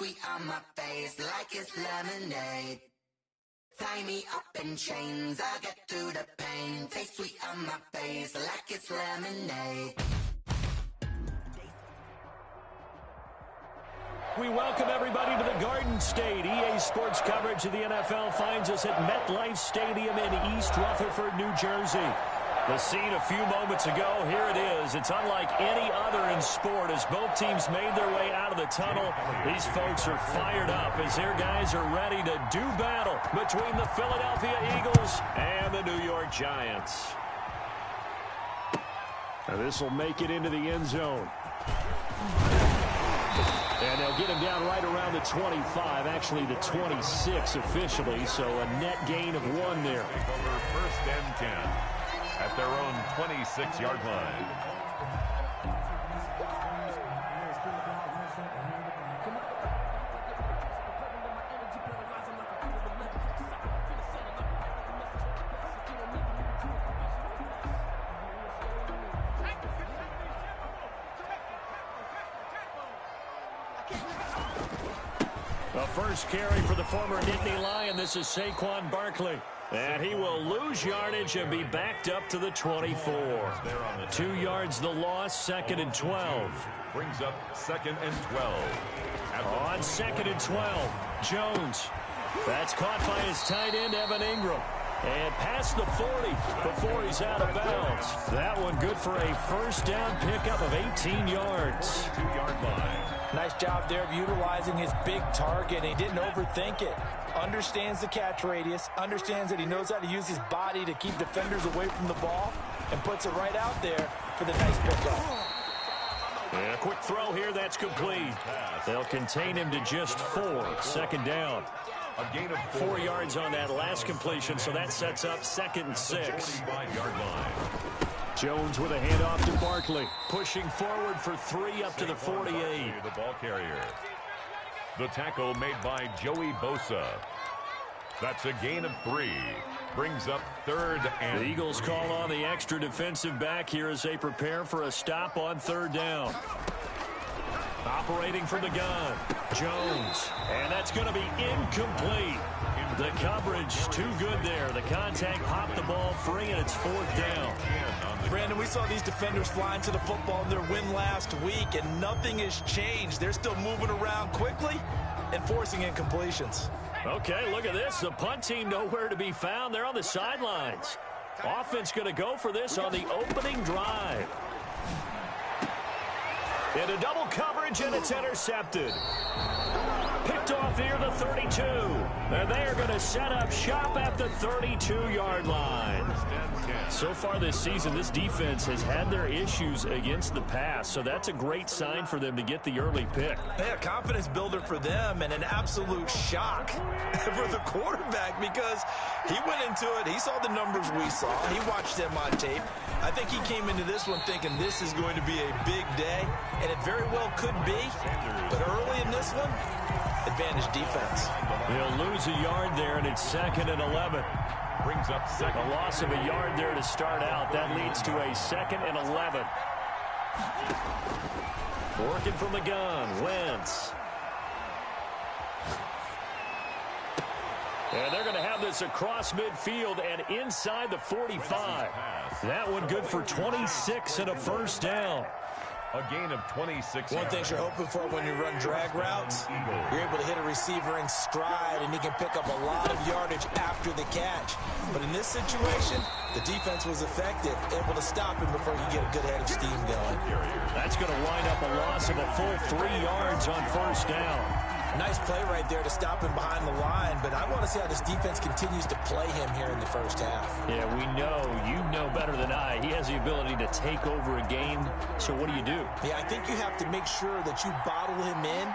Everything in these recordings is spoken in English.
sweet on my face like it's lemonade. Tie me up in chains, I'll get through the pain. Taste sweet on my face like it's lemonade. We welcome everybody to the Garden State. EA Sports coverage of the NFL finds us at MetLife Stadium in East Rutherford, New Jersey. The scene a few moments ago, here it is. It's unlike any other in sport as both teams made their way out of the tunnel. These folks are fired up as their guys are ready to do battle between the Philadelphia Eagles and the New York Giants. Now this will make it into the end zone. And they'll get him down right around the 25, actually the 26 officially, so a net gain of 1 there. Over first and 10 at their own 26-yard line. The first carry for the former Nittany Lion. This is Saquon Barkley. And he will lose yardage and be backed up to the 24. 2 yards the loss, 2nd and 12. Brings up 2nd and 12. On 2nd and 12, Jones. That's caught by his tight end, Evan Ingram. And past the 40 before he's out of bounds. That one good for a first down pickup of 18 yards. 2-yard line. Nice job there of utilizing his big target. He didn't overthink it. Understands the catch radius. Understands that he knows how to use his body to keep defenders away from the ball. And puts it right out there for the nice pickup. And a quick throw here. That's complete. They'll contain him to just 4. 2nd down. A gain of 4 yards on that last completion, so that sets up 2nd and 6. 25-yard line. Jones with a handoff to Barkley. Pushing forward for 3 up to the 48. The ball carrier. The tackle made by Joey Bosa. That's a gain of 3. Brings up 3rd and The Eagles call on the extra defensive back here as they prepare for a stop on 3rd down. Operating from the gun, Jones. And that's going to be incomplete. The coverage too good there. The contact popped the ball free, and it's 4th down. Brandon, we saw these defenders flying to the football in their win last week, and nothing has changed. They're still moving around quickly and forcing incompletions. Okay, look at this. The punt team nowhere to be found. They're on the sidelines. Offense going to go for this on the opening drive. Into double coverage, and it's intercepted. Picked off near the 32. And they are going to set up shop at the 32-yard line. So far this season, this defense has had their issues against the pass, so that's a great sign for them to get the early pick. Yeah, confidence builder for them and an absolute shock for the quarterback because he went into it. He saw the numbers we saw. He watched them on tape. I think he came into this one thinking this is going to be a big day, and it very well could be. But early in this one, advantage defense. He'll lose a yard there, and it's 2nd and 11. brings up 2nd. A loss of a yard there to start out. That leads to a 2nd and 11. Working from the gun, Wentz. And they're going to have this across midfield and inside the 45. That one good for 26 and a first down. A gain of 26. One thing you're hoping for when you run drag routes, you're able to hit a receiver in stride, and he can pick up a lot of yardage after the catch. But in this situation, the defense was effective, able to stop him before he get a good head of steam going. That's going to wind up a loss of a full 3 yards on first down. Nice play right there to stop him behind the line, but I want to see how this defense continues to play him here in the first half. Yeah, we know, you know better than I, he has the ability to take over a game, so what do you do? Yeah, I think you have to make sure that you bottle him in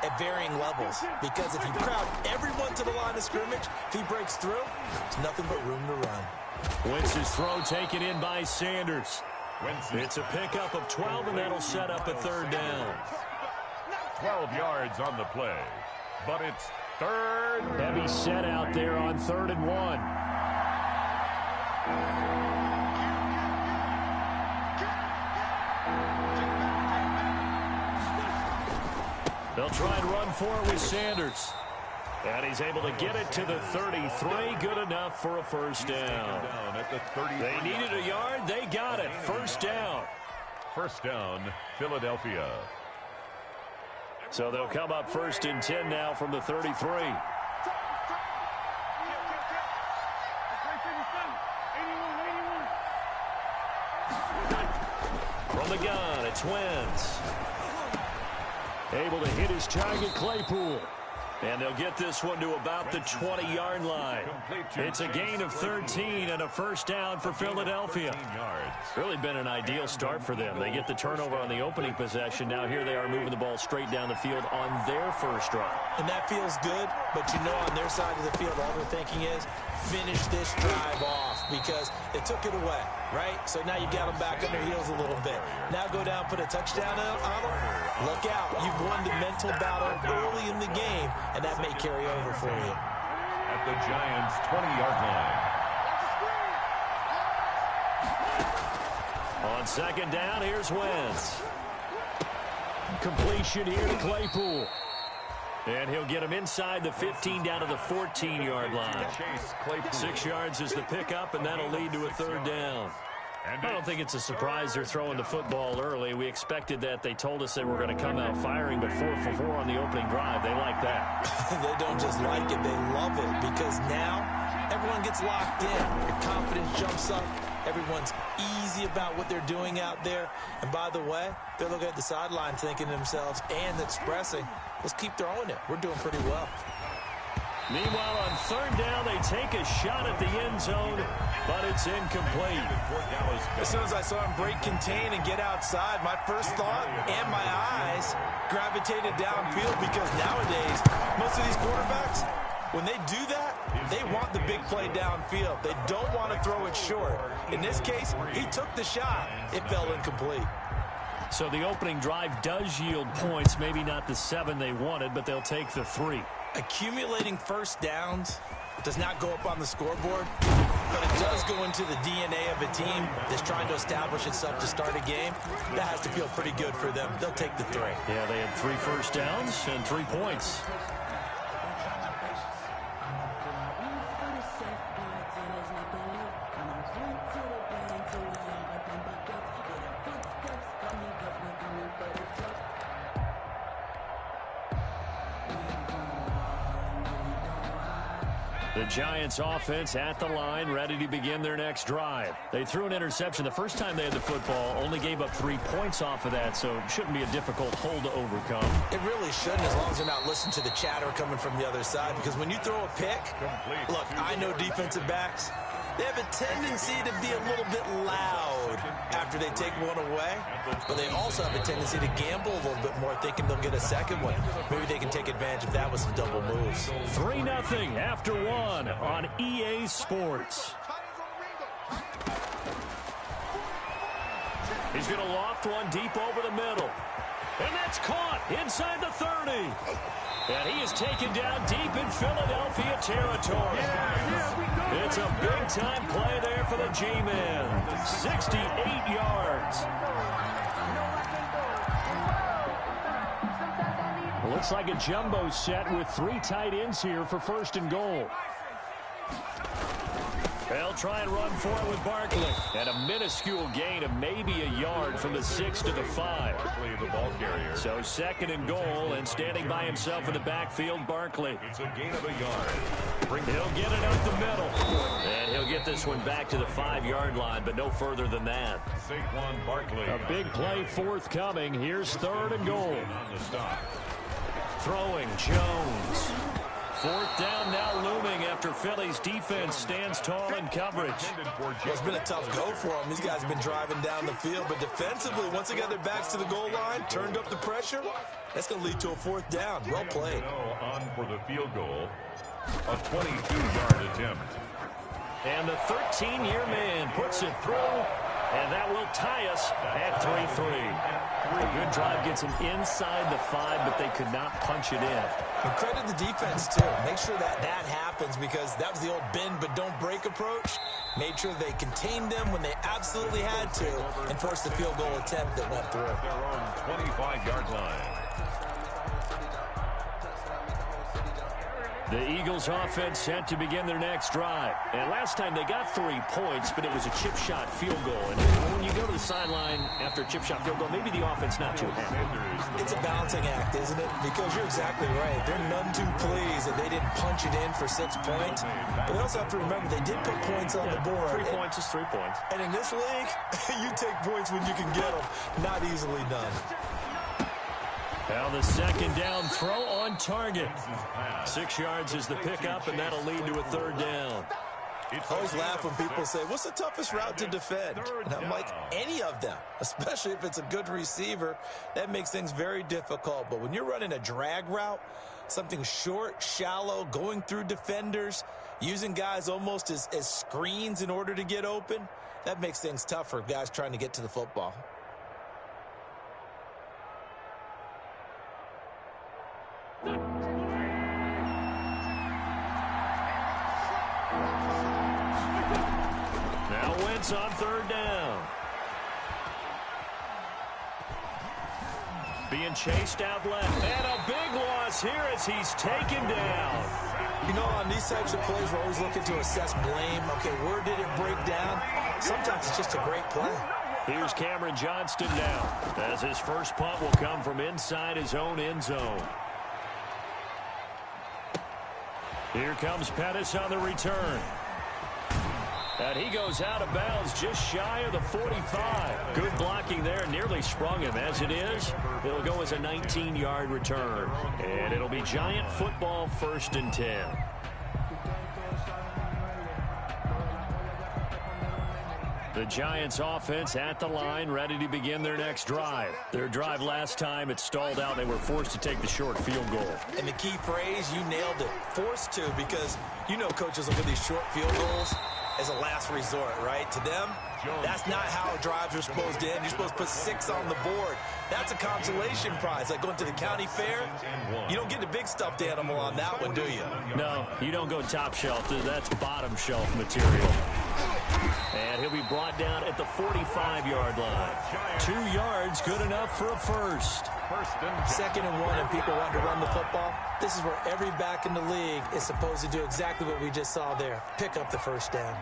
at varying levels, because if you crowd everyone to the line of scrimmage, if he breaks through, there's nothing but room to run. Wentz's throw taken in by Sanders. It's a pickup of 12, and that'll set up a third down. 12 yards on the play, but it's third. Heavy set out there on 3rd and 1. They'll try and run for it with Sanders. And he's able to get it to the 33. Good enough for a first down. They needed a yard. They got it. First down. First down, Philadelphia. So they'll come up 1st and 10 now from the 33. From the gun, it's Wentz. Able to hit his target, Claypool. And they'll get this one to about the 20-yard line. It's a gain of 13 and a first down for Philadelphia. Really been an ideal start for them. They get the turnover on the opening possession. Now here they are moving the ball straight down the field on their first drive. And that feels good, but you know on their side of the field, all they're thinking is finish this drive off because they took it away, right? So now you got them back on their heels a little bit. Now go down, put a touchdown on them. Look out. You've won the mental battle early in the game, and that may carry over for you. At the Giants' 20-yard line. On second down, here's Wentz. Completion here to Claypool. And he'll get him inside the 15 down to the 14-yard line. 6 yards is the pickup, and that'll lead to a third down. I don't think it's a surprise they're throwing the football early. We expected that. They told us they were going to come out firing, but 4 for 4 on the opening drive. They like that. They don't just like it, they love it, because now everyone gets locked in. Your confidence jumps up. Everyone's easy about what they're doing out there. And by the way, they're looking at the sideline thinking to themselves and expressing, let's keep throwing it. We're doing pretty well. Meanwhile, on third down, they take a shot at the end zone, but it's incomplete. As soon as I saw him break contain and get outside, my first thought and my eyes gravitated downfield because nowadays, most of these quarterbacks, when they do that, they want the big play downfield. They don't want to throw it short. In this case, he took the shot. It fell incomplete. So the opening drive does yield points, maybe not the 7 they wanted, but they'll take the 3. Accumulating first downs does not go up on the scoreboard, but it does go into the DNA of a team that's trying to establish itself to start a game. That has to feel pretty good for them. They'll take the 3. Yeah, they had 3 first downs and 3 points. The Giants offense at the line, ready to begin their next drive. They threw an interception the first time they had the football, only gave up 3 points off of that, so it shouldn't be a difficult hole to overcome. It really shouldn't, as long as they're not listening to the chatter coming from the other side, because when you throw a pick, look, I know defensive backs, they have a tendency to be a little bit loud after they take one away, but they also have a tendency to gamble a little bit more, thinking they'll get a second one. Maybe they can take advantage of that with some double moves. 3-0 after 1 on EA Sports. He's going to loft one deep over the middle. And that's caught inside the 30. And he is taken down deep in Philadelphia territory. It's a big-time play there for the G-Men. 68 yards. Looks like a jumbo set with 3 tight ends here for 1st and goal. They'll try and run for it with Barkley. And a minuscule gain of maybe a yard from the 6 to the 5. Barkley, the ball carrier. So 2nd and goal, and standing by himself in the backfield, Barkley. It's a gain of a yard. He'll get it up the middle. And he'll get this one back to the 5-yard line, but no further than that. Saquon Barkley. A big play forthcoming. Here's 3rd and goal. On the stop. Throwing Jones. 4th down now looming after Philly's defense stands tall in coverage. It's been a tough go for them. These guys have been driving down the field, but defensively, once they got their backs to the goal line, turned up the pressure, that's going to lead to a 4th down. Well played. On for the field goal. A 22-yard attempt. And the 13-year man puts it through, and that will tie us at 3-3. A good drive gets them inside the 5, but they could not punch it in. And credit the defense, too. Make sure that happens, because that was the old bend but don't break approach. Made sure they contained them when they absolutely had to and forced the field goal attempt that went through. Their own 25-yard line. The Eagles offense set to begin their next drive. And last time they got 3 points, but it was a chip shot field goal. And when you go to the sideline after a chip shot field goal, maybe the offense not too happy. It's a balancing act, isn't it? Because you're exactly right. They're none too pleased that they didn't punch it in for 6 points. But they also have to remember they did put points on the board. 3 points is 3 points. And in this league, you take points when you can get them. Not easily done. Now the second down throw on target. 6 yards is the pickup, and that'll lead to a 3rd down. I always laugh when people say, what's the toughest route to defend? And I'm like, any of them, especially if it's a good receiver. That makes things very difficult. But when you're running a drag route, something short, shallow, going through defenders, using guys almost as screens in order to get open, that makes things tough for guys trying to get to the football. Now Wentz on 3rd down. Being chased out left. And a big loss here as he's taken down. You know, on these types of plays, we're always looking to assess blame. Okay, where did it break down? Sometimes it's just a great play. Here's Cameron Johnston now, as his first punt will come from inside his own end zone. Here comes Pettis on the return. And he goes out of bounds just shy of the 45. Good blocking there, nearly sprung him. As it is, it'll go as a 19-yard return. And it'll be Giant football, 1st and 10. The Giants offense at the line, ready to begin their next drive. Their drive last time, it stalled out. They were forced to take the short field goal. And the key phrase, you nailed it, forced to, because you know coaches look at these short field goals as a last resort, right? To them, that's not how drives are supposed to end. You're supposed to put 6 on the board. That's a consolation prize. Like going to the county fair, you don't get the big stuffed animal on that one, do you? No, you don't go top shelf. That's bottom shelf material. And he'll be brought down at the 45-yard line. 2 yards, good enough for a first. 2nd and 1, and people want to run the football. This is where every back in the league is supposed to do exactly what we just saw there. Pick up the first down.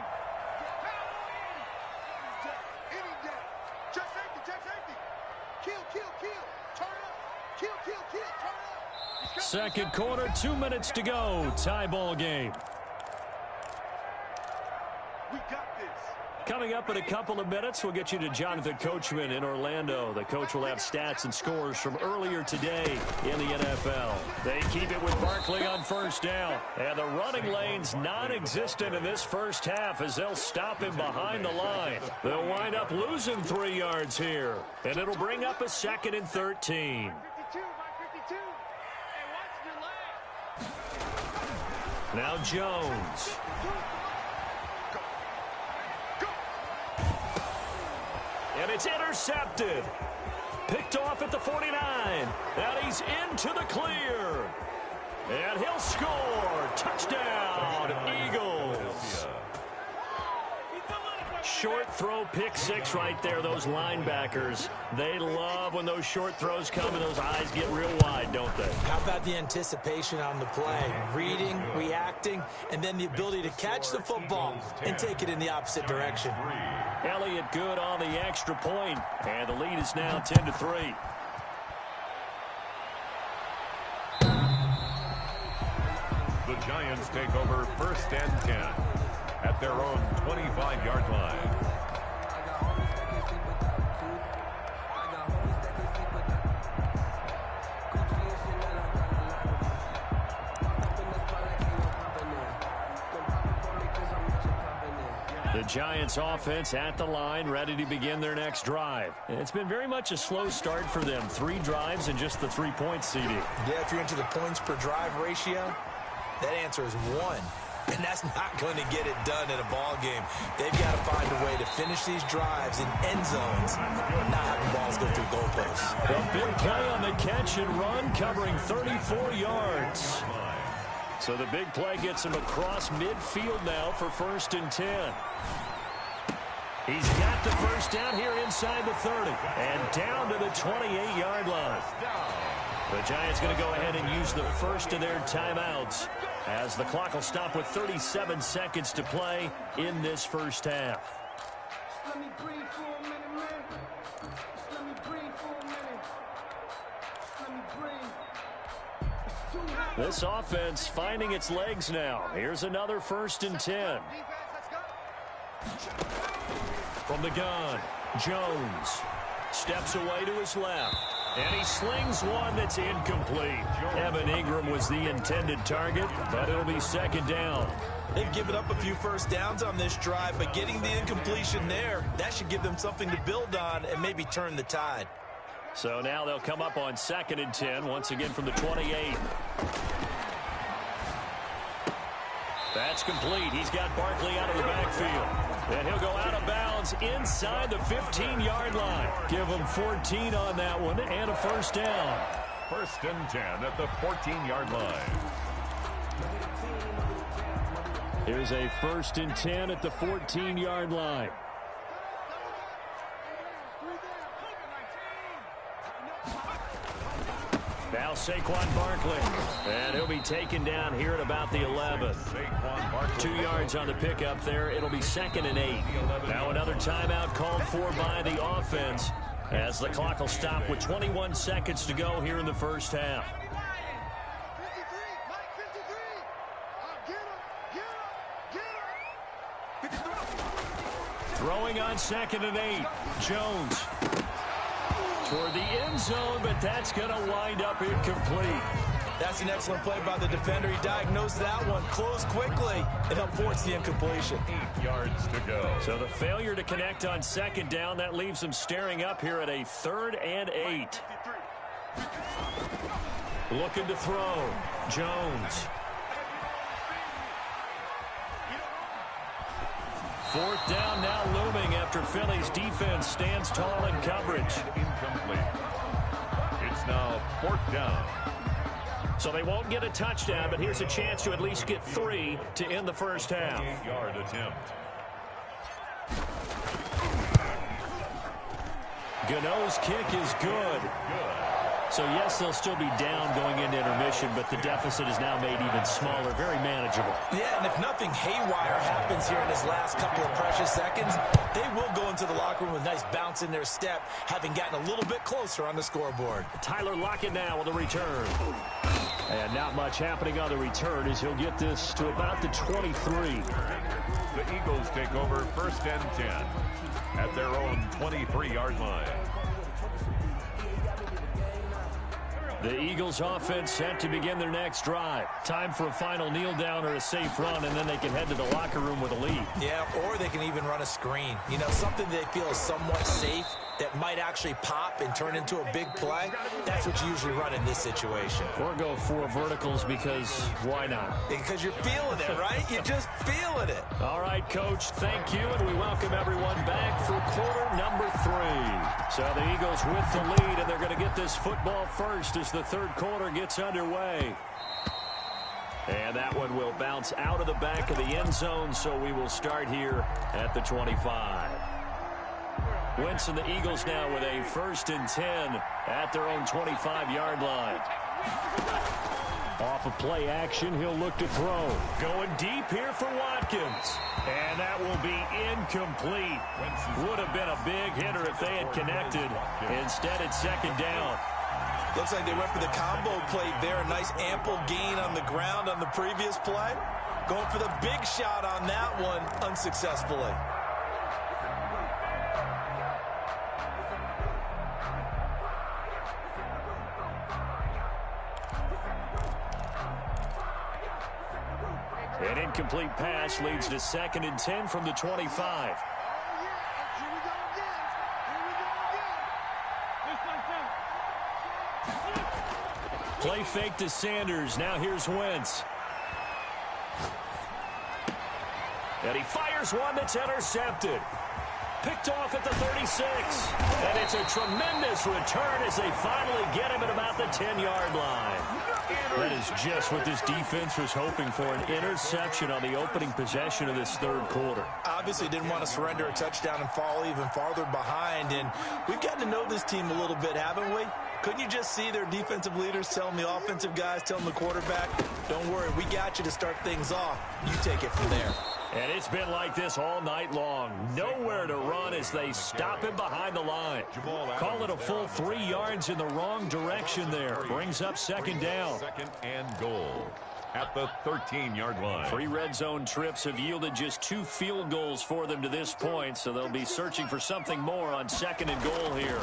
Second quarter, 2 minutes to go. Tie ball game. We got this. Coming up in a couple of minutes, we'll get you to Jonathan Coachman in Orlando. The coach will have stats and scores from earlier today in the NFL. They keep it with Barkley on 1st down. And the running lane's non-existent in this first half as they'll stop him behind the line. They'll wind up losing 3 yards here. And it'll bring up a 2nd and 13. Now Jones. And it's intercepted. Picked off at the 49. And he's into the clear. And he'll score. Touchdown, Eagles. Short throw, pick 6 right there. Those linebackers, they love when those short throws come and those eyes get real wide, don't they? How about the anticipation on the play? Reading, reacting, and then the ability to catch the football and take it in the opposite direction. Elliott good on the extra point, and the lead is now 10-3. The Giants take over 1st and 10 at their own 25-yard line. The Giants offense at the line, ready to begin their next drive. And it's been very much a slow start for them. 3 drives and just the 3-point seeding. Yeah, if you're into the points per drive ratio, that answer is 1. And that's not going to get it done in a ball game. They've got to find a way to finish these drives in end zones, not having balls go through goalposts. A big play on the catch and run, covering 34 yards. So the big play gets him across midfield now for 1st and 10. He's got the first down here inside the 30 and down to the 28-yard line. The Giants going to go ahead and use the first of their timeouts as the clock will stop with 37 seconds to play in this first half. Let me breathe for a minute, man. Let me breathe for a minute. Let me breathe. It's too hot. This offense finding its legs now. Here's another 1st and 10. From the gun, Jones steps away to his left. And he slings one that's incomplete. Evan Ingram was the intended target, but it'll be 2nd down. They've given up a few first downs on this drive, but getting the incompletion there, that should give them something to build on and maybe turn the tide. So now they'll come up on 2nd and 10, once again from the 28. That's complete. He's got Barkley out of the backfield. And he'll go out of bounds inside the 15-yard line. Give him 14 on that one and a 1st down. 1st and 10 at the 14-yard line. Here's a 1st and 10 at the 14-yard line. Now Saquon Barkley, and he'll be taken down here at about the 11. 2 yards on the pickup there. It'll be 2nd and 8. Now another timeout called for by the offense as the clock will stop with 21 seconds to go here in the first half. Throwing on 2nd and 8. Jones toward the end zone, but that's going to wind up incomplete. That's an excellent play by the defender. He diagnosed that one, closed quickly, and helped force the incompletion. 8 yards to go. So the failure to connect on 2nd down, that leaves them staring up here at a 3rd and 8. Looking to throw. Jones. 4th down now looming after Philly's defense stands tall in coverage. Incomplete. It's now 4th down. So they won't get a touchdown, but here's a chance to at least get 3 to end the first half. 8-yard attempt. Gano's kick is good. So, yes, they'll still be down going into intermission, but the deficit is now made even smaller, very manageable. Yeah, and if nothing haywire happens here in his last couple of precious seconds, they will go into the locker room with a nice bounce in their step, having gotten a little bit closer on the scoreboard. Tyler Lockett now with a return. And not much happening on the return as he'll get this to about the 23. The Eagles take over 1st and 10 at their own 23-yard line. The Eagles offense set to begin their next drive. Time for a final kneel down or a safe run, and then they can head to the locker room with a lead. Yeah, or they can even run a screen. You know, something they feel is somewhat safe that might actually pop and turn into a big play. That's what you usually run in this situation. Or go 4 verticals because why not? Because you're feeling it, right? You're just feeling it. All right, Coach, thank you, and we welcome everyone back for quarter number 3. So the Eagles with the lead, and they're going to get this football first as the 3rd quarter gets underway. And that one will bounce out of the back of the end zone, so we will start here at the 25. Wentz and the Eagles now with a 1st and 10 at their own 25-yard line. Off of play action, he'll look to throw. Going deep here for Watkins. And that will be incomplete. Would have been a big hitter if they had connected. Instead, it's 2nd down. Looks like they went for the combo play there. A nice ample gain on the ground on the previous play. Going for the big shot on that one unsuccessfully. An incomplete pass leads to 2nd and 10 from the 25. Play fake to Sanders. Now here's Wentz. And he fires one that's intercepted. picked off at the 36. And it's a tremendous return as they finally get him at about the 10-yard line. That is just what this defense was hoping for, an interception on the opening possession of this third quarter. Obviously didn't want to surrender a touchdown and fall even farther behind. And we've gotten to know this team a little bit, haven't we? Couldn't you just see their defensive leaders telling the offensive guys, telling the quarterback, don't worry, we got you to start things off. You take it from there. And it's been like this all night long. Nowhere to run as they stop him behind the line. Call it a full 3 yards in the wrong direction there. Brings up second down. Second and goal at the 13-yard line. 3 red zone trips have yielded just 2 field goals for them to this point, so they'll be searching for something more on second and goal here.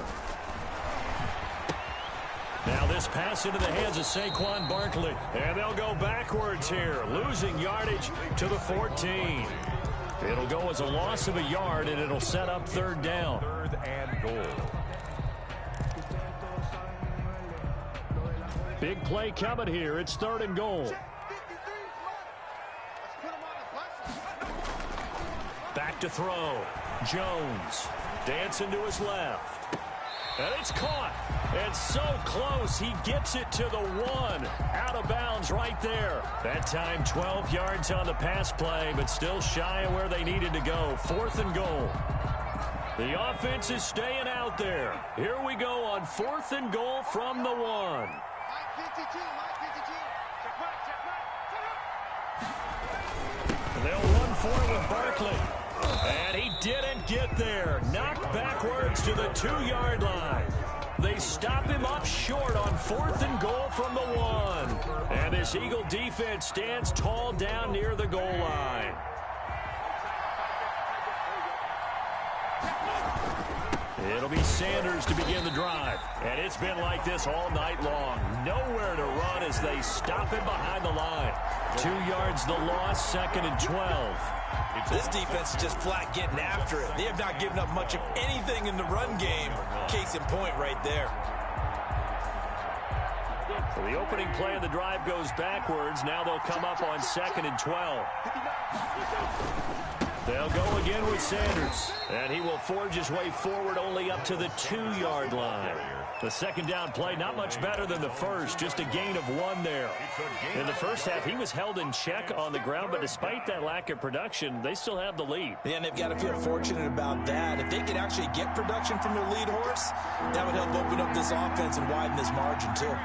Now this pass into the hands of Saquon Barkley. And they'll go backwards here, losing yardage to the 14. It'll go as a loss of a yard, and it'll set up third down. Third and goal. Big play coming here. It's third and goal. Back to throw. Jones dancing to his left. And it's caught. And so close, he gets it to the 1. Out of bounds right there. That time 12 yards on the pass play, but still shy of where they needed to go. Fourth and goal. The offense is staying out there. Here we go on fourth and goal from the 1. They'll run forward with Barkley. And he didn't get there. Knocked backwards to the 2-yard line. They stop him up short on fourth and goal from the 1. And this Eagle defense stands tall down near the goal line. It'll be Sanders to begin the drive. And it's been like this all night long. Nowhere to run as they stop him behind the line. 2 yards the loss, second and 12. This defense is just flat getting after it. They have not given up much of anything in the run game. Case in point right there. So the opening play of the drive goes backwards. Now they'll come up on second and 12. They'll go again with Sanders. And he will forge his way forward only up to the 2-yard line. The second down play, not much better than the first, just a gain of 1 there. In the first half, he was held in check on the ground, but despite that lack of production, they still have the lead. Yeah, and they've got to feel fortunate about that. If they could actually get production from their lead horse, that would help open up this offense and widen this margin, too.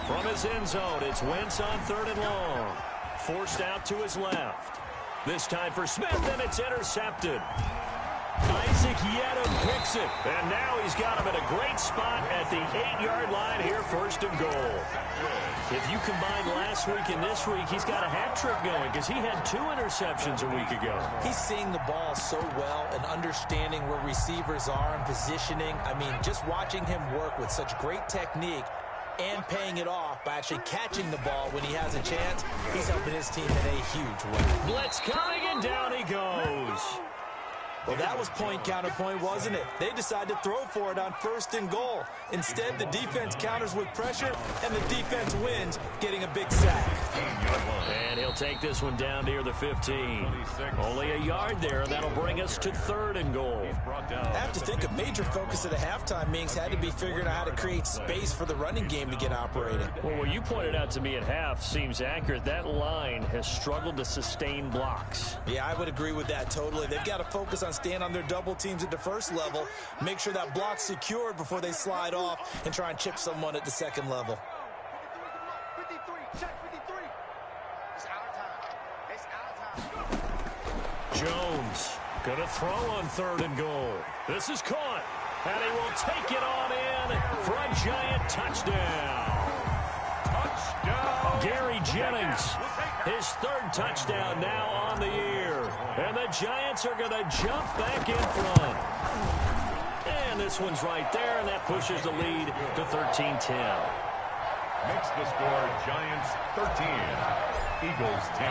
From his end zone, it's Wentz on third and long. Forced out to his left. This time for Smith, and it's intercepted. Isaac Yedem picks it, and now he's got him in a great spot at the 8-yard line here, first and goal. If you combine last week and this week, he's got a hat trick going because he had 2 interceptions a week ago. He's seeing the ball so well and understanding where receivers are and positioning. I mean, just watching him work with such great technique and paying it off by actually catching the ball when he has a chance, he's helping his team in a huge way. Blitz coming, and down he goes. Well, that was point counterpoint, wasn't it? They decided to throw for it on first and goal. Instead, the defense counters with pressure, and the defense wins, getting a big sack. And he'll take this one down near the 15. Only a yard there, and that'll bring us to third and goal. I have to think a major focus of the halftime meetings had to be figuring out how to create space for the running game to get operating. Well, what you pointed out to me at half seems accurate. That line has struggled to sustain blocks. Yeah, I would agree with that totally. They've got to focus on staying on their double teams at the first level, make sure that block's secured before they slide off and try and chip someone at the second level. 53, check 53. It's our time. Jones gonna throw on third and goal. This is caught, and he will take it on in for a giant touchdown. Gary Jennings, his third touchdown now on the year. And the Giants are going to jump back in front. And this one's right there, and that pushes the lead to 13-10. Makes the score Giants 13, Eagles 10.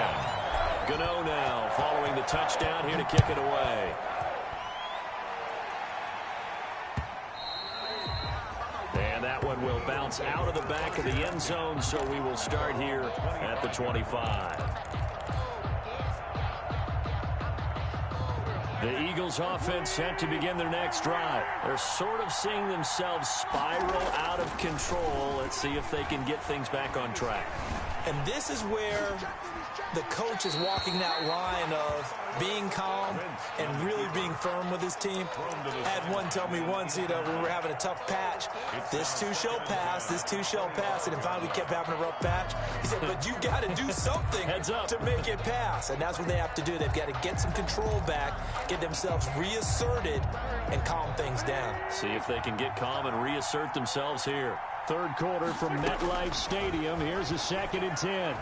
Gano now following the touchdown here to kick it away. And that one will bounce out of the back of the end zone, so we will start here at the 25. The Eagles offense set to begin their next drive. They're sort of seeing themselves spiral out of control. Let's see if they can get things back on track. And this is where the coach is walking that line of being calm and really being firm with his team. I had one tell me once, when we were having a tough patch, this too shall pass, this too shall pass. And then finally we kept having a rough patch. He said, but you got to do something to make it pass. And that's what they have to do. They've got to get some control back, get themselves reasserted, and calm things down. See if they can get calm and reassert themselves here. Third quarter from MetLife Stadium. Here's a 2nd and 10.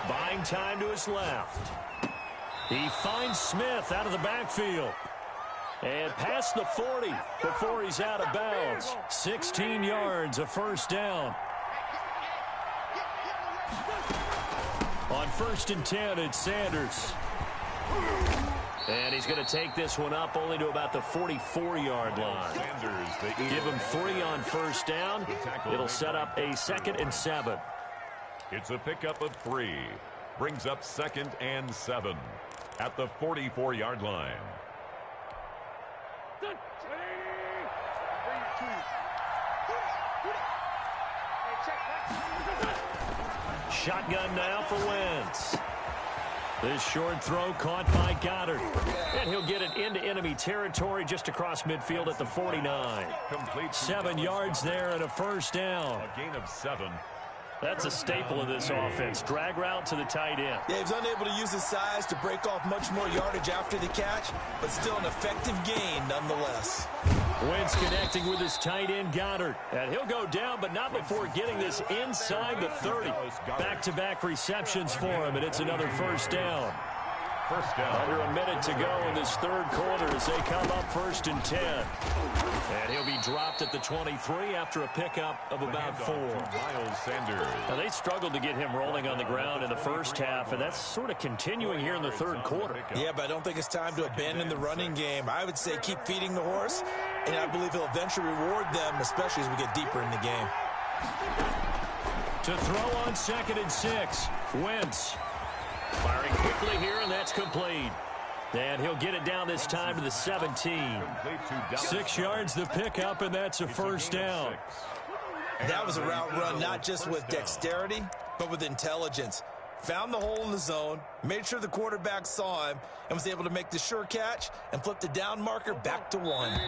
Buying time to his left. He finds Smith out of the backfield. And past the 40 before he's out of bounds. 16 yards, a first down. On 1st and 10, it's Sanders. And he's going to take this one up only to about the 44-yard line. Give him 3 on first down. It'll set up a 2nd and 7. It's a pickup of 3. Brings up 2nd and 7 at the 44-yard line. Shotgun now for Wentz. This short throw caught by Goddard. And he'll get it into enemy territory just across midfield at the 49. 7 yards there and a first down. A gain of 7. That's a staple of this offense. Drag route to the tight end. Yeah, he's unable to use his size to break off much more yardage after the catch, but still an effective gain nonetheless. Wentz connecting with his tight end Goddard. And he'll go down, but not before getting this inside the 30. Back-to-back receptions for him, and it's another first down. Under a minute to go in this third quarter as they come up 1st and 10. And he'll be dropped at the 23 after a pickup of about 4. Miles Sanders. Now, they struggled to get him rolling on the ground in the first half, and that's sort of continuing here in the third quarter. Yeah, but I don't think it's time to abandon the running game. I would say keep feeding the horse, and I believe he'll eventually reward them, especially as we get deeper in the game. To throw on 2nd and 6, Wentz. Firing quickly here, and that's complete. And he'll get it down this time to the 17. 6 yards the pickup, and that's a first down. That was a route run not just with dexterity, but with intelligence. Found the hole in the zone, made sure the quarterback saw him, and was able to make the sure catch and flip the down marker back to 1.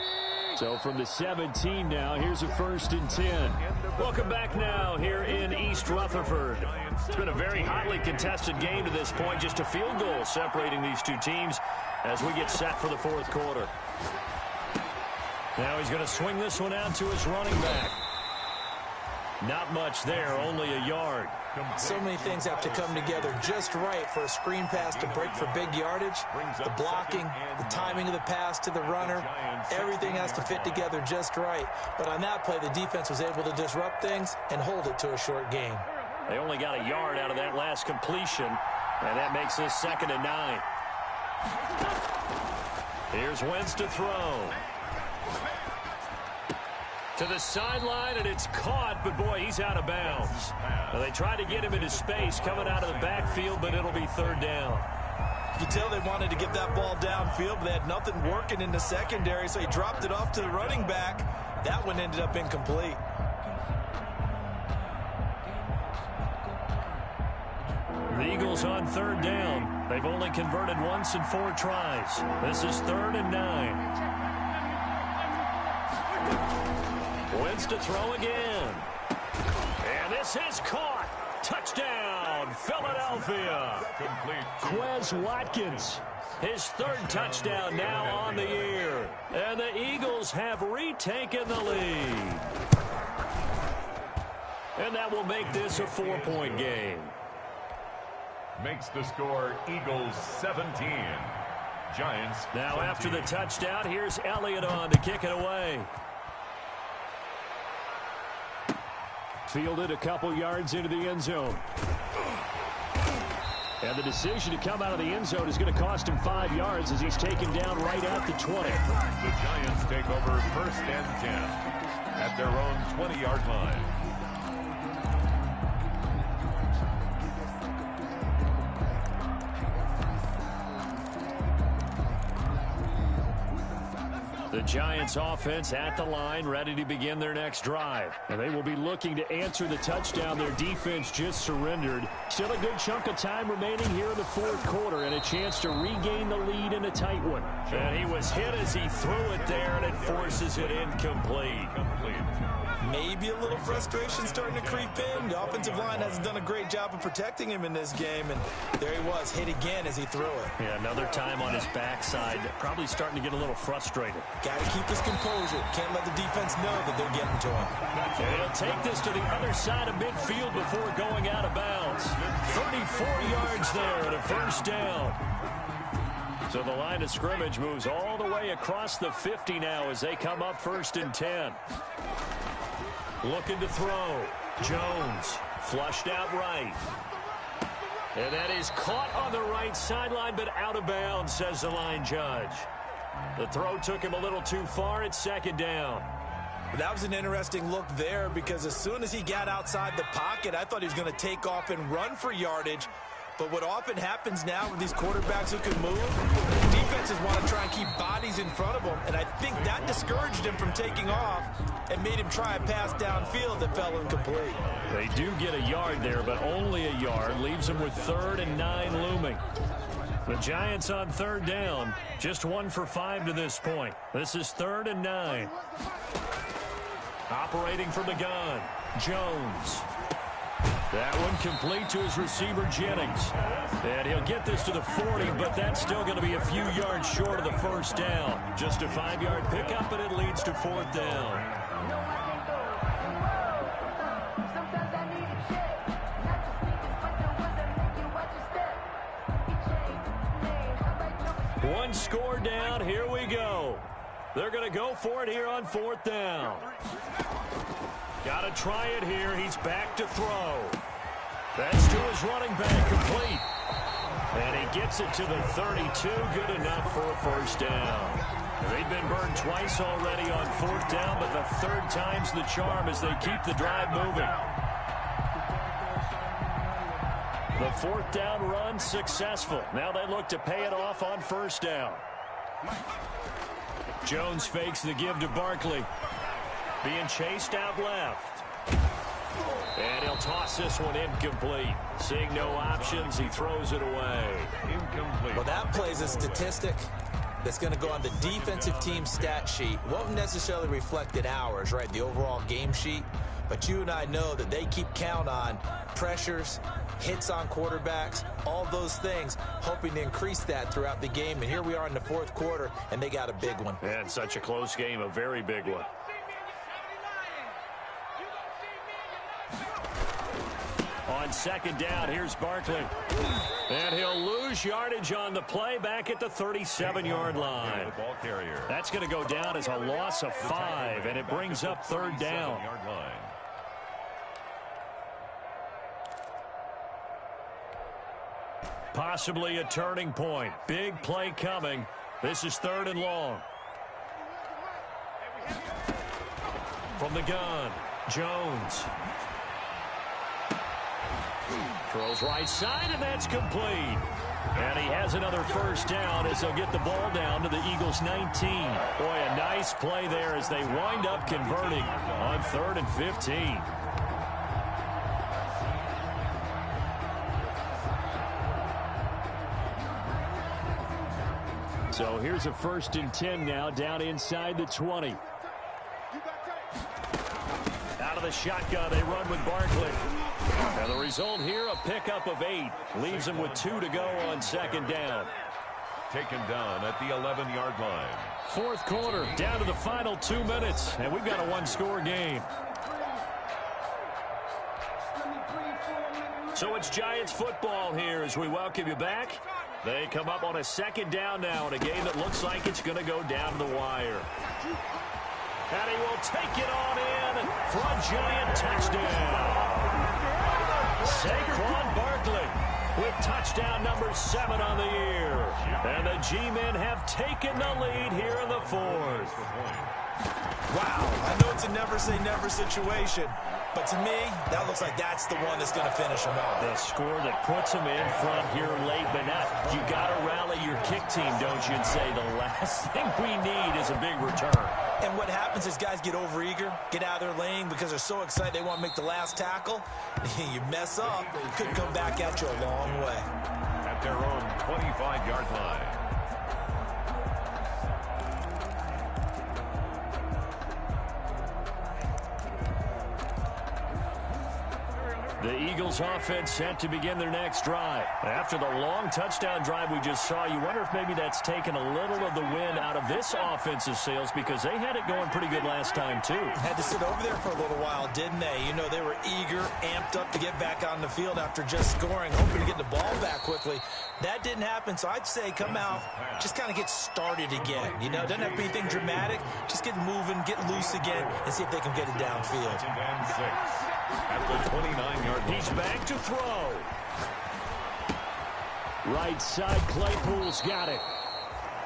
So from the 17 now, here's a 1st and 10. Welcome back now here in East Rutherford. It's been a very hotly contested game to this point. Just a field goal separating these two teams as we get set for the fourth quarter. Now he's going to swing this one out to his running back. Not much there, only a yard. So many things have to come together just right for a screen pass to break for big yardage. The blocking, the timing of the pass to the runner, everything has to fit together just right. But on that play, the defense was able to disrupt things and hold it to a short gain. They only got a yard out of that last completion, and that makes this 2nd and 9. Here's Wentz to throw. To the sideline, and it's caught, but boy, he's out of bounds. Now, they tried to get him into space coming out of the backfield, but it'll be 3rd down. You can tell they wanted to get that ball downfield, but they had nothing working in the secondary, so he dropped it off to the running back. That one ended up incomplete. The Eagles on 3rd down. They've only converted once in 4 tries. This is 3rd and 9. Wentz to throw again. And this is caught. Touchdown, Philadelphia. Quez Watkins, his 3rd touchdown now on the year. And the Eagles have retaken the lead. And that will make this a 4-point game. Makes the score Eagles 17. Giants. Now 20. after the touchdown, here's Elliott on to kick it away. Fielded a couple yards into the end zone. And the decision to come out of the end zone is going to cost him 5 yards as he's taken down right at the 20. The Giants take over 1st and 10 at their own 20-yard line. The Giants offense at the line, ready to begin their next drive. And they will be looking to answer the touchdown their defense just surrendered. Still a good chunk of time remaining here in the fourth quarter and a chance to regain the lead in a tight one. And he was hit as he threw it there, and it forces it incomplete. Maybe a little frustration starting to creep in. The offensive line hasn't done a great job of protecting him in this game, and there he was, hit again as he threw it. Yeah, another time on his backside, probably starting to get a little frustrated. Got to keep his composure. Can't let the defense know that they're getting to him. And he'll take this to the other side of midfield before going out of bounds. 34 yards there and a first down. So the line of scrimmage moves all the way across the 50 now as they come up 1st and 10. Looking to throw. Jones flushed out right. And that is caught on the right sideline, but out of bounds, says the line judge. The throw took him a little too far. It's 2nd down. That was an interesting look there because as soon as he got outside the pocket, I thought he was going to take off and run for yardage. But what often happens now with these quarterbacks who can move, defenses want to try and keep bodies in front of them, and I think that discouraged him from taking off and made him try a pass downfield that fell incomplete. They do get a yard there, but only a yard. Leaves them with 3rd and 9 looming. The Giants on 3rd down, just 1 for 5 to this point. This is 3rd and 9. Operating from the gun, Jones. That one complete to his receiver, Jennings. And he'll get this to the 40, but that's still going to be a few yards short of the first down. Just a 5-yard pickup, and it leads to 4th down. One score down. Here we go. They're going to go for it here on 4th down. Got to try it here. He's back to throw. That's to his running back, complete. And he gets it to the 32. Good enough for a first down. They've been burned twice already on 4th down, but the 3rd time's the charm as they keep the drive moving. The 4th down run successful. Now they look to pay it off on 1st down. Jones fakes the give to Barkley. Being chased out left. And he'll toss this one incomplete. Seeing no options, he throws it away. Incomplete. Well, that plays a statistic that's going to go on the defensive team stat sheet. Won't necessarily reflect in ours, right, the overall game sheet. But you and I know that they keep count on pressures, hits on quarterbacks, all those things, hoping to increase that throughout the game. And here we are in the 4th quarter, and they got a big one. And such a close game, a very big one. On 2nd down, here's Barkley. And he'll lose yardage on the play back at the 37-yard line. That's going to go down as a loss of 5, and it brings up 3rd down. Possibly a turning point. Big play coming. This is 3rd and long. From the gun, Jones. Throws right side, and that's complete. And he has another first down as they'll get the ball down to the Eagles' 19. Boy, a nice play there as they wind up converting on 3rd and 15. So here's a 1st and 10 now, down inside the 20. Out of the shotgun, they run with Barkley. And the result here, a pickup of 8. Leaves them with 2 to go on 2nd down. Taken down at the 11-yard line. 4th quarter, down to the final 2 minutes. And we've got a 1-score game. So it's Giants football here as we welcome you back. They come up on a 2nd down now in a game that looks like it's going to go down to the wire. And he will take it on in for a Giant touchdown. Saquon Barkley with touchdown number 7 on the year. And the G-men have taken the lead here in the 4th. Wow, I know it's a never say never situation, But to me, that looks like that's the one that's going to finish them off. The score that puts them in front here late, but now you got to rally your kick team, don't you, and say the last thing we need is a big return. And what happens is guys get overeager, get out of their lane because they're so excited they want to make the last tackle. You mess up, could come back at you a long way. At their own 25-yard line. The Eagles offense set to begin their next drive. After the long touchdown drive we just saw, you wonder if maybe that's taken a little of the wind out of this offense's sails because they had it going pretty good last time too. Had to sit over there for a little while, didn't they? You know, they were eager, amped up to get back on the field after just scoring, hoping to get the ball back quickly. That didn't happen, so I'd say come out, just kind of get started again. You know, it doesn't have to be anything dramatic. Just get moving, get loose again, and see if they can get it downfield. And 6 at the 29-yard line. He's back to throw. Right side, Claypool's got it.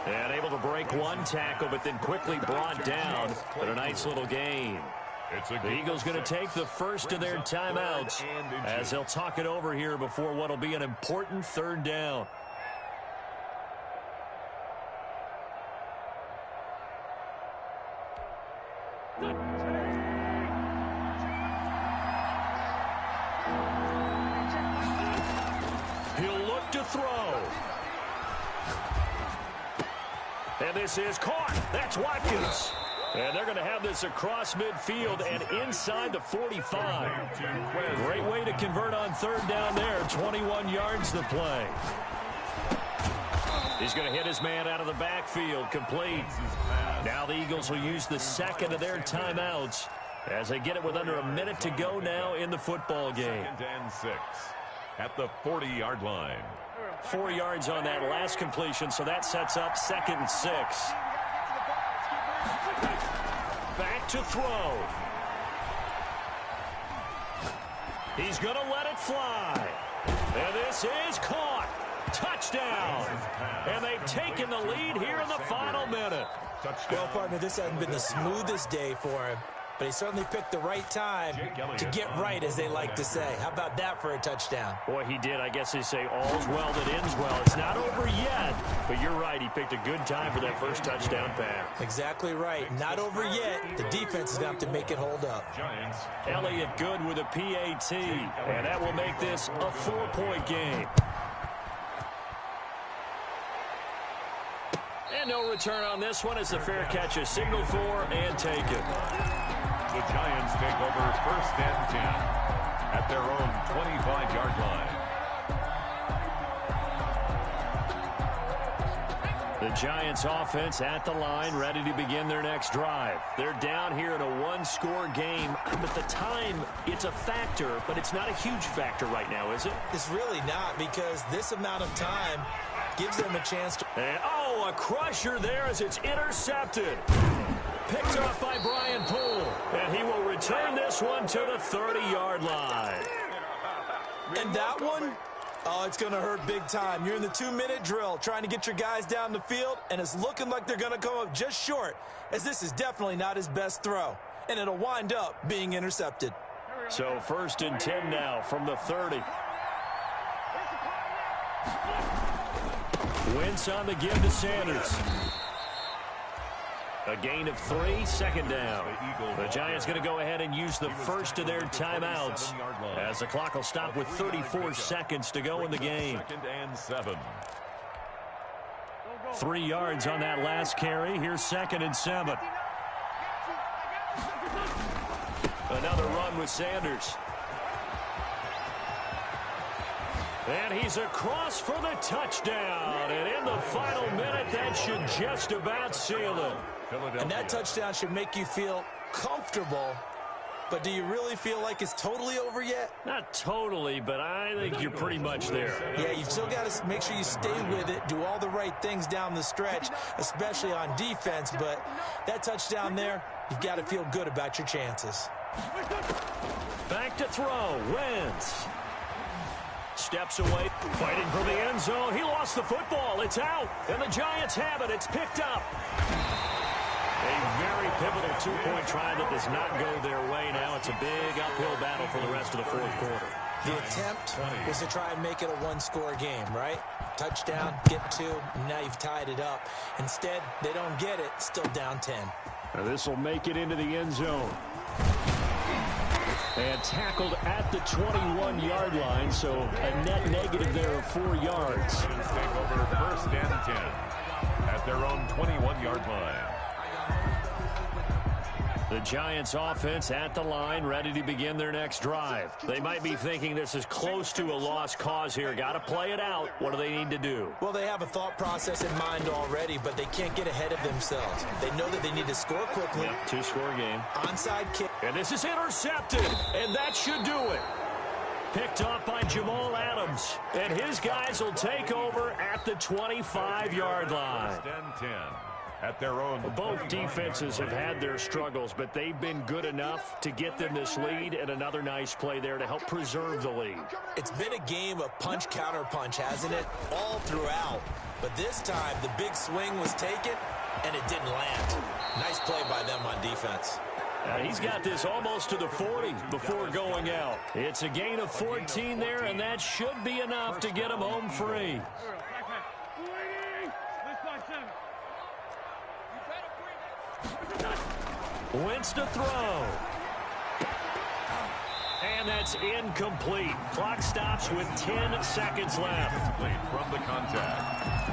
And able to break one tackle, but then quickly brought down. But a nice little gain. The Eagles going to take the first of their timeouts as they'll talk it over here before what will be an important third down. He'll look to throw. And this is caught. That's Watkins. And they're going to have this across midfield and inside the 45. Great way to convert on third down there. 21 yards to play. He's going to hit his man out of the backfield. Complete. Now the Eagles will use the second of their timeouts as they get it with under a minute to go now in the football game. 2nd and 6 at the 40-yard line. 4 yards on that last completion, so that sets up 2nd and 6. Back to throw. He's going to let it fly. And this is caught. Touchdown. And they've taken the lead here in the final minute. Well, partner, this hasn't been the smoothest day for him, but he certainly picked the right time to get right, as they like to say. How about that for a touchdown? Boy, he did. I guess they say all's well that ends well. It's not over yet, but you're right. He picked a good time for that first touchdown pass. Exactly right. Not over yet. The defense is going to have to make it hold up. Giants. Elliott Good with a PAT, and that will make this a 4-point game. And no return on this one as the fair catch is signaled for and taken. The Giants take over 1st and 10 at their own 25-yard line. The Giants offense at the line, ready to begin their next drive. They're down here in a one-score game, but the time, it's a factor, but it's not a huge factor right now, is it? It's really not, because this amount of time gives them a chance to... And, oh, a crusher there as it's intercepted. Picked off by Brian Poole. And he will return this one to the 30-yard line. And that one, oh, it's going to hurt big time. You're in the 2-minute drill trying to get your guys down the field, and it's looking like they're going to come up just short, as this is definitely not his best throw. And it'll wind up being intercepted. So 1st and 10 now from the 30. Wentz on the give to Sanders. A gain of 3, 2nd down. The Giants going to go ahead and use the first of their timeouts as the clock will stop with 34 seconds to go in the game. 2nd and 7. 3 yards on that last carry. Here's 2nd and 7. Another run with Sanders. And he's across for the touchdown. And in the final minute, that should just about seal it. And that touchdown should make you feel comfortable. But do you really feel like it's totally over yet? Not totally, but I think you're pretty much there. Yeah, you've still got to make sure you stay with it, do all the right things down the stretch, especially on defense. But that touchdown there, you've got to feel good about your chances. Back to throw. Wentz. Steps away, fighting for the end zone. He lost the football. It's out, and the Giants have it. It's picked up. A very pivotal two-point try that does not go their way now. It's a big uphill battle for the rest of the fourth quarter. The attempt was to try and make it a one-score game, right? Touchdown, get two, and now you've tied it up. Instead, they don't get it, still down 10. Now this will make it into the end zone. And tackled at the 21-yard line, so a net negative there of 4 yards. Take over first and 10 at their own 21-yard line. The Giants offense at the line, ready to begin their next drive. They might be thinking this is close to a lost cause here. Got to play it out. What do they need to do? Well, they have a thought process in mind already, but they can't get ahead of themselves. They know that they need to score quickly. Yep, two-score game. Onside kick. And this is intercepted, and that should do it. Picked up by Jamal Adams, and his guys will take over at the 25-yard line. First and 10. At their own. Both defenses have had their struggles, but they've been good enough to get them this lead, and another nice play there to help preserve the lead. It's been a game of punch-counter-punch, hasn't it? All throughout. But this time, the big swing was taken, and it didn't land. Nice play by them on defense. He's got this almost to the 40 before going out. It's a gain of 14 there, and that should be enough to get him home free. Wentz to throw. And that's incomplete. Clock stops with 10 seconds left. From the contact.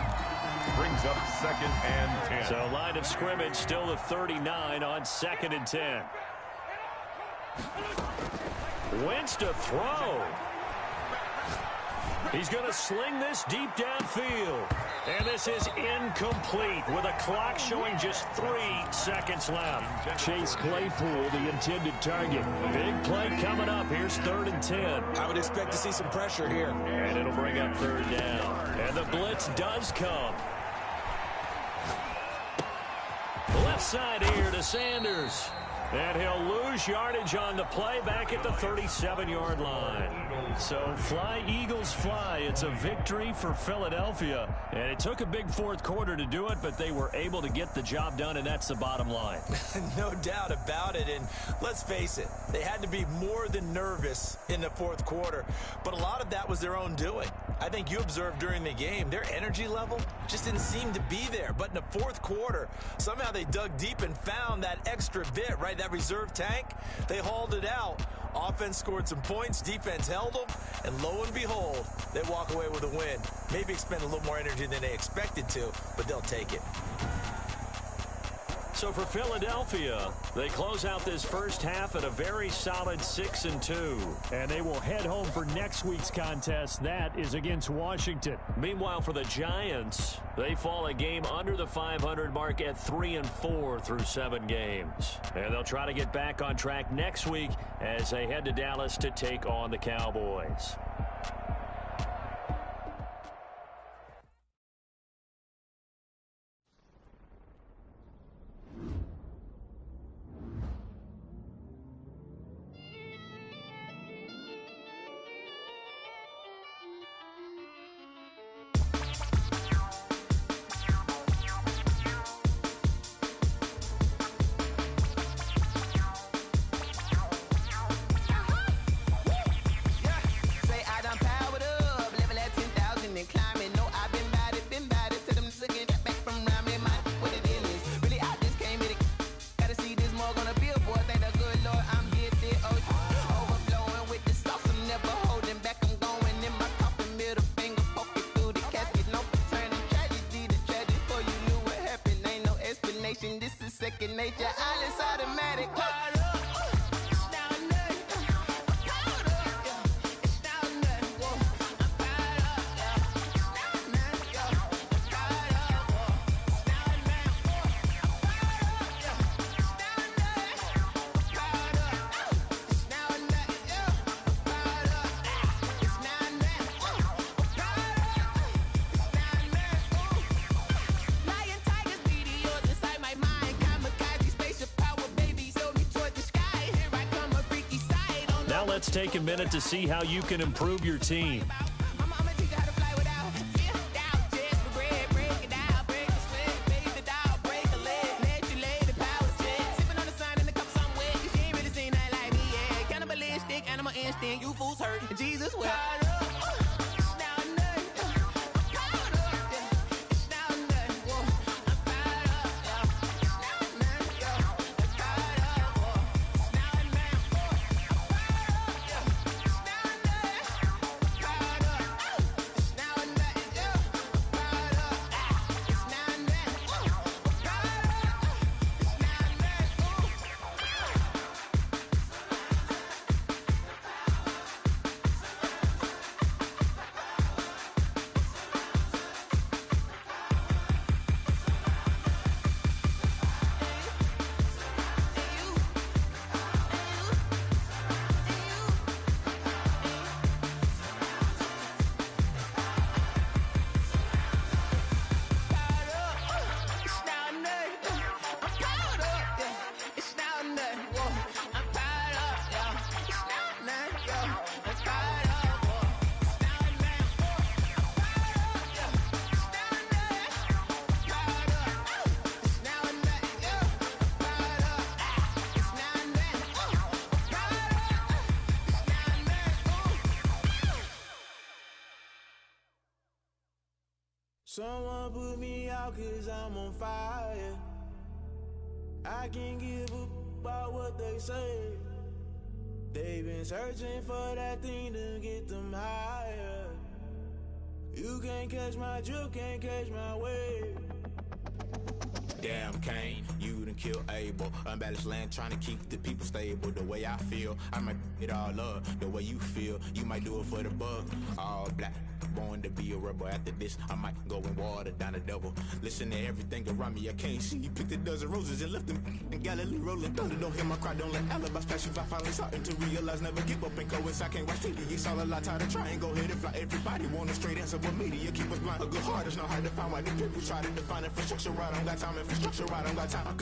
Brings up second and 10. So line of scrimmage still the 39 on second and 10. Wentz to throw. He's going to sling this deep downfield. And this is incomplete with a clock showing just 3 seconds left. Chase Claypool, the intended target. Big play coming up. Here's 3rd and 10. I would expect to see some pressure here. And it'll bring up 3rd down. And the blitz does come. Left side here to Sanders. And he'll lose yardage on the play back at the 37-yard line. So fly, Eagles, fly. It's a victory for Philadelphia. And it took a big fourth quarter to do it, but they were able to get the job done, and that's the bottom line. No doubt about it. And let's face it, they had to be more than nervous in the fourth quarter. But a lot of that was their own doing. I think you observed during the game, their energy level just didn't seem to be there. But in the fourth quarter, somehow they dug deep and found that extra bit, right? That reserve tank. They hauled it out. Offense scored some points. Defense held them. And lo and behold, they walk away with a win. Maybe expend a little more energy than they expected to, but they'll take it. So for Philadelphia, they close out this first half at a very solid 6-2. And they will head home for next week's contest. That is against Washington. Meanwhile, for the Giants, they fall a game under the 500 mark at 3-4 through 7 games. And they'll try to get back on track next week as they head to Dallas to take on the Cowboys. Let's take a minute to see how you can improve your team. and you fools hurt. Jesus will. Someone put me out 'cause I'm on fire. I can't give up about what they say. They've been searching for that thing to get them higher. You can't catch my drift, can't catch my wave. Damn, Kane, you done killed Abel. Unbalanced land, trying to keep the people stable. The way I feel, I might it all up. The way you feel, you might do it for the bug. All black, born to be a rebel. After this, I might go and water down the double. Listen to everything around me, I can't see. You picked a dozen roses and left them in Galilee rolling thunder. Don't hear my cry, don't let alibis pass you. I finally starting to realize, never give up and coincide. Can't watch TV, it's all a lot. Tired of trying, go ahead and fly. Everybody want a straight answer, but media keep us blind. A good heart is not hard to find. Why the people try to define infrastructure right? I don't got time, infrastructure right? I don't got time.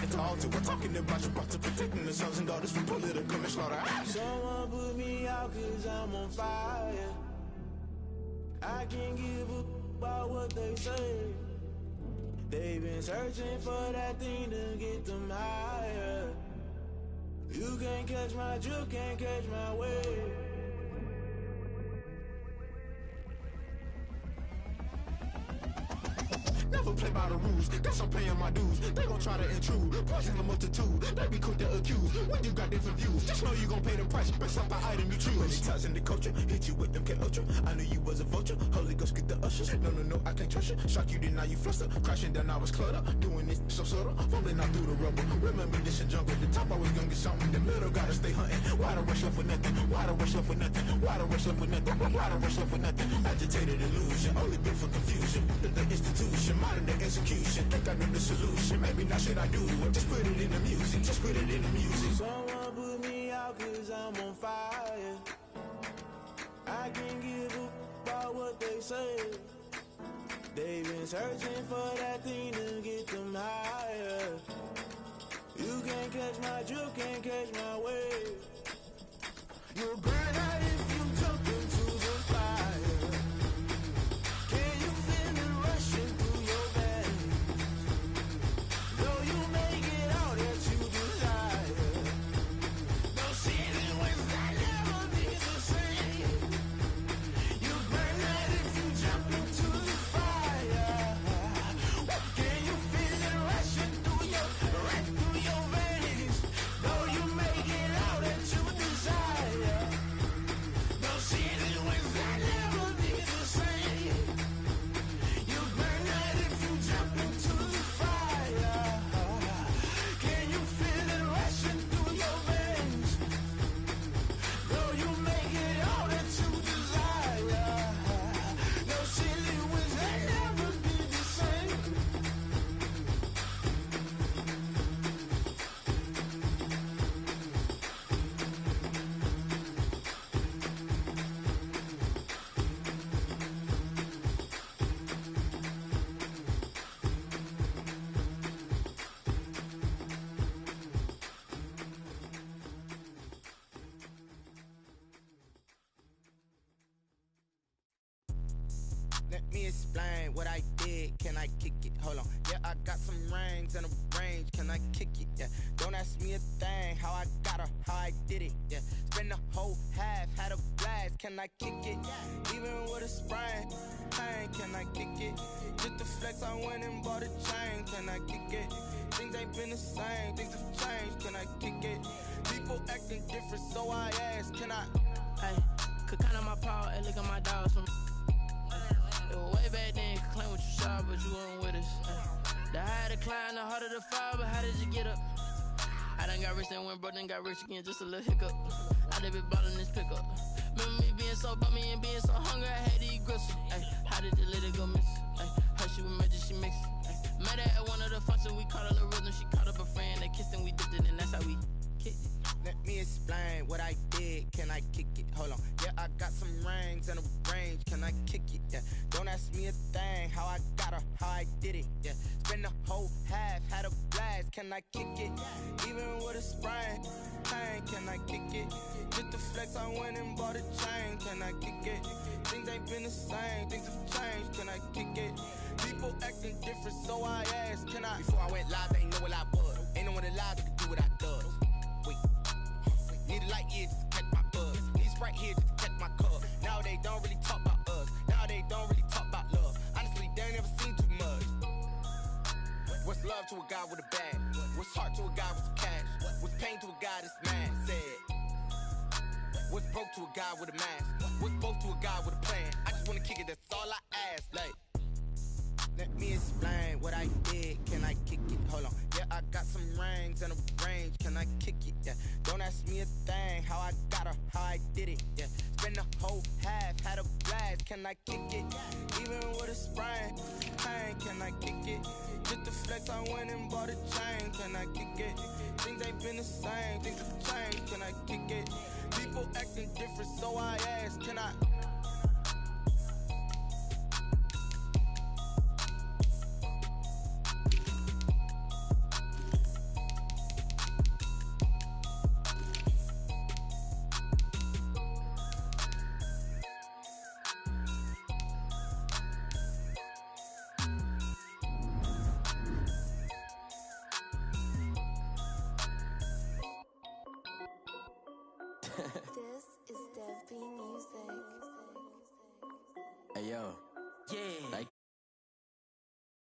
It's all to we're talking about you, about to protecting the sons and daughters from political manslaughter. Someone put me out 'cause I'm on fire. I can't give up about what they say. They've been searching for that thing to get them higher. You can't catch my drift, can't catch my wave. Never play by the rules, guess I'm paying my dues. They gon' try to intrude, poison the multitude. They be quick to accuse, when you got different views. Just know you gon' pay the price, based off the item you choose. Many ties in the culture, hit you with MK Ultra. I knew you was a vulture, Holy Ghost get the ushers. No, I can't trust you. Shock you, then now you fluster. Crashing down, I was cluttered. Doing this so subtle, fumbling out through the rubble. Remember this in jungle, the top always gonna get something. The middle gotta stay hunting. Why the rush up for nothing? Why the rush up for nothing? Why the rush up for nothing? Why the rush up for nothing? Agitated illusion, only built for confusion. The institution, modern day execution. Think I know the solution. Maybe not should I do it? Just put it in the music. Just put it in the music. Someone put me out 'cause I'm on fire. I can't give up about what they say. They've been searching for that thing to get them higher. You can't catch my drift, can't catch my wave. You'll burn out if you jump into the fire. Can you feel it rushing through your veins? Though you make it all that you desire. No ceiling was that never be the same. You burn out if you jump into the fire. Can you feel it rushing through your veins? Though you make it all that you desire. No ceiling was that never be the same. You burn out if you jump into the fire. Can you feel it rushing through your veins? Though you make it all that you desire. No ceiling was that never be the same. Let me explain what I did. Can I kick it? Hold on. Yeah, I got some rings and a range. Can I kick it? Yeah. Don't ask me a thing. How I got her, how I did it. Yeah. Spend the whole half, had a blast. Can I kick it? Even with a sprain, pain, can I kick it? Just the flex, I went and bought a chain. Can I kick it? Things ain't been the same, things have changed. Can I kick it? People acting different, so I ask, can I? Hey, could count on my power, and look at my dogs from. It was way back then, could claim what you saw, but you weren't with us. The higher the climb, the harder the fall, but how did you get up? I done got rich and went broke, then got rich again, just a little hiccup. I done been ballin' this pickup. Remember me being so bummy and being so hungry, I had to eat gristle. Ay, how did the little go miss? Ay, how she was magic, she mixed. Met her at one of the functions, we caught a little rhythm. She caught up a friend, they kissed and we dipped it, and that's how we kicked it. Let me explain what I did. Can I kick it? Hold on. Yeah, I got some rings and a range. Can I kick it? Yeah. Don't ask me a thing. How I got her, how I did it. Yeah. Spend the whole half, had a blast. Can I kick it? Even with a sprain, pain. Can I kick it? Just the flex, I went and bought a chain. Can I kick it? Things ain't been the same. Things have changed. Can I kick it? People acting different, so I asked, can I? Before I went live, they ain't know what I was. Ain't no one alive that could do what I does. Wait. Need a light year just to catch my buzz. Need Sprite here just to catch my cup. Now they don't really talk about us. Now they don't really talk about love. Honestly, they ain't never seen too much. What's love to a guy with a bag? What's heart to a guy with some cash? What's pain to a guy that's mad? Said. What's broke to a guy with a mask? What's both to a guy with a plan? I just wanna kick it, that's all I ask. Like, let me explain what I did. Can I kick it? Hold on. Yeah, I got some rings and a range. Can I kick it? Yeah. Don't ask me a thing. How I got her, how I did it. Yeah. Spend the whole half, had a blast. Can I kick it? Even with a sprain, pain. Can I kick it? Just the flex, I went and bought a chain. Can I kick it? Things ain't been the same. Things have changed. Can I kick it? People acting different, so I ask, can I? This is Dev B Music. Hey yo.